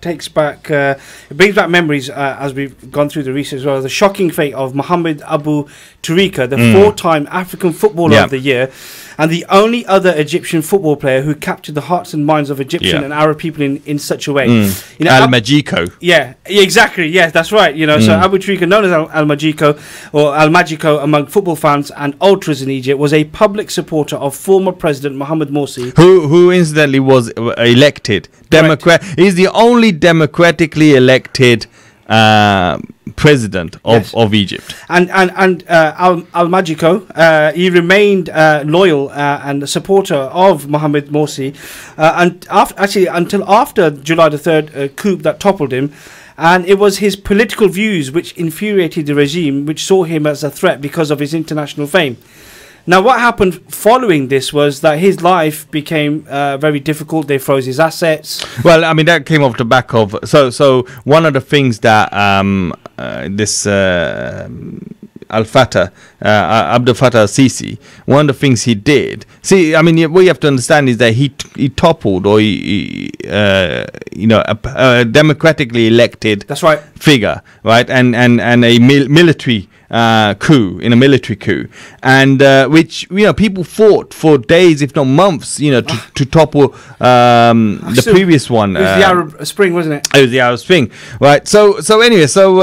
takes back, it brings back memories as we've gone through the research as well. The shocking fate of Mohamed Abu Trika, the four-time African Footballer of the Year, and the only other Egyptian football player who captured the hearts and minds of Egyptian and Arab people in such a way. Al Majiko. Yeah, exactly. Yeah, that's right. So Abu Trika, known as Al Majiko or Al Magico among football fans and ultras in Egypt, was a public supporter of former President Mohamed Morsi, who incidentally was elected Democrat. He's the only democratically elected president of Egypt. And Al Magico, he remained loyal and a supporter of Mohamed Morsi until after July the 3rd coup that toppled him. And it was his political views which infuriated the regime, which saw him as a threat because of his international fame. Now, what happened following this was that his life became very difficult. They froze his assets. Well, I mean, that came off the back of... So one of the things that this Al-Fatah, Abdel Fattah al-Sisi, one of the things he did... See, I mean, what you have to understand is that he toppled, or a democratically elected figure, right? And a military... coup, in a military coup, and which people fought for days, if not months, to topple the previous one. It was the Arab Spring, wasn't it? It was the Arab Spring, right? So anyway, so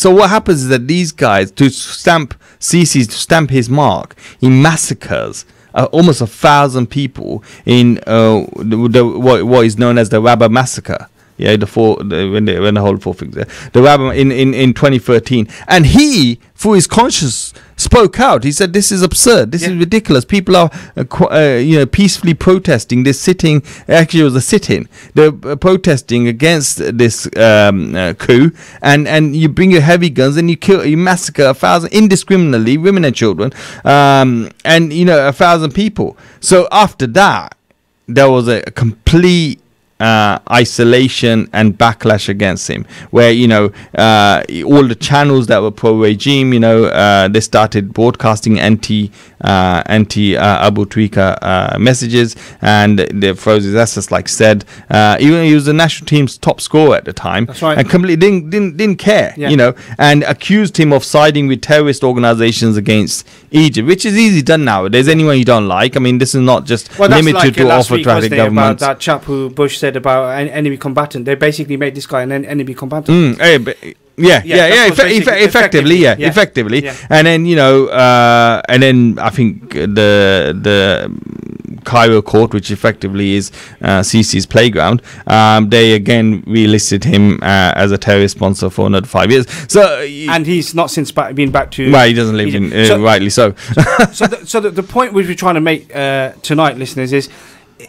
what happens is that these guys, to stamp his mark, he massacres almost 1,000 people in what is known as the Rabba massacre. Yeah, when the whole four things there. The rabbi in 2013, and he, through his conscience, spoke out. He said, "This is absurd. This is ridiculous. People are, peacefully protesting. They're sitting. Actually, it was a sit-in. They're protesting against this coup, and you bring your heavy guns and you massacre 1,000 indiscriminately, women and children, and 1,000 people. So after that, there was a complete isolation and backlash against him, where all the channels that were pro-regime, they started broadcasting anti Abu Trika messages, and they froze his assets, like said. Even he was the national team's top scorer at the time. That's right. And completely didn't care, and accused him of siding with terrorist organizations against Egypt, which is easy done nowadays. Anyone you don't like. I mean, this is not just limited to autocratic governments. That chap who Bush said about an enemy combatant. They basically made this guy an enemy combatant. Effectively. And then I think the Cairo court, which effectively is Sisi's playground, they again relisted him as a terrorist sponsor for another 5 years. So, and he's not since been back to. Well, he doesn't live in rightly so. So the point which we're trying to make tonight, listeners, is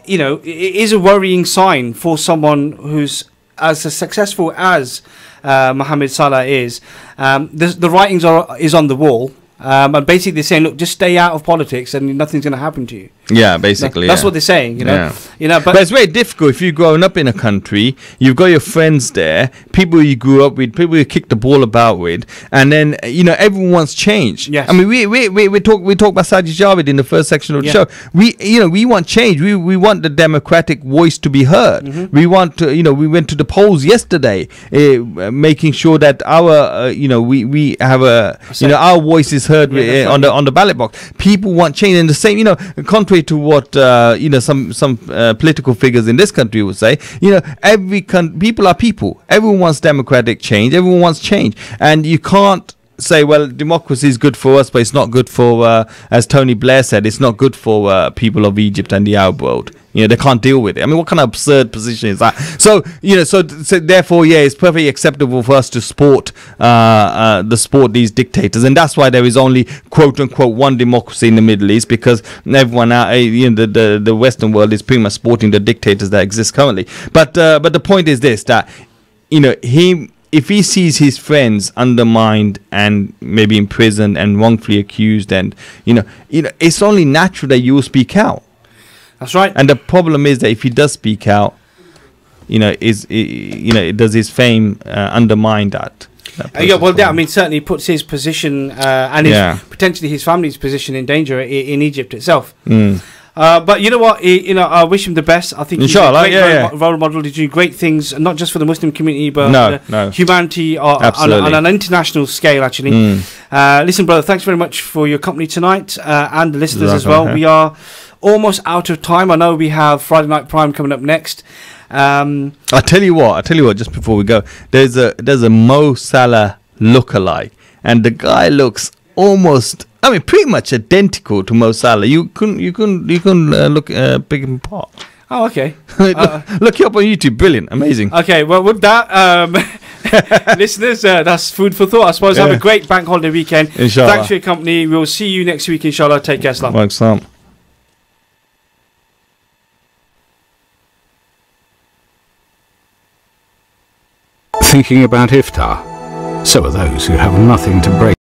it is a worrying sign for someone who's as successful as Mohamed Salah is. The writings is on the wall. And basically they're saying, look, just stay out of politics and nothing's going to happen to you. Yeah, basically. That's what they're saying, But it's very difficult if you've grown up in a country, you've got your friends there, people you grew up with, people you kicked the ball about with, and then, everyone wants change. Yes. I mean, we talk about Sajid Javid in the first section of the show. We want change. We want the democratic voice to be heard. Mm-hmm. We want to, we went to the polls yesterday, making sure that our, we have our voice is heard on the ballot box. People want change, and the same, contrary to what some political figures in this country would say, people are people. Everyone wants democratic change. Everyone wants change. And you can't say, well, democracy is good for us, but it's not good for, as Tony Blair said, it's not good for people of Egypt and the Arab world. They can't deal with it. I mean, what kind of absurd position is that? So, so therefore, it's perfectly acceptable for us to support these dictators, and that's why there is only quote unquote one democracy in the Middle East, because everyone out, the Western world is pretty much supporting the dictators that exist currently. But the point is this: that if he sees his friends undermined and maybe imprisoned and wrongfully accused, and it's only natural that you will speak out. That's right. And the problem is that if he does speak out, does his fame undermine that? Certainly puts his position and potentially his family's position in danger in Egypt itself. But you know what? I wish him the best. I think Inshallah, he's a great role model. He's doing great things, not just for the Muslim community, but humanity on an international scale, actually. Listen, brother, thanks very much for your company tonight, and the listeners as well. We are almost out of time. I know we have Friday Night Prime coming up next. I tell you what, just before we go, there's a Mo Salah lookalike, and the guy looks almost, pretty much identical to Mo Salah. You couldn't pick him apart. Oh, okay. Look you up on YouTube. Brilliant, amazing. Okay, well, with that, listeners, that's food for thought, I suppose. Have a great bank holiday weekend. Inshallah. Thanks for your company. We'll see you next week, inshallah. Take care, Salam. Thanks, Salam. Thinking about iftar? So are those who have nothing to break.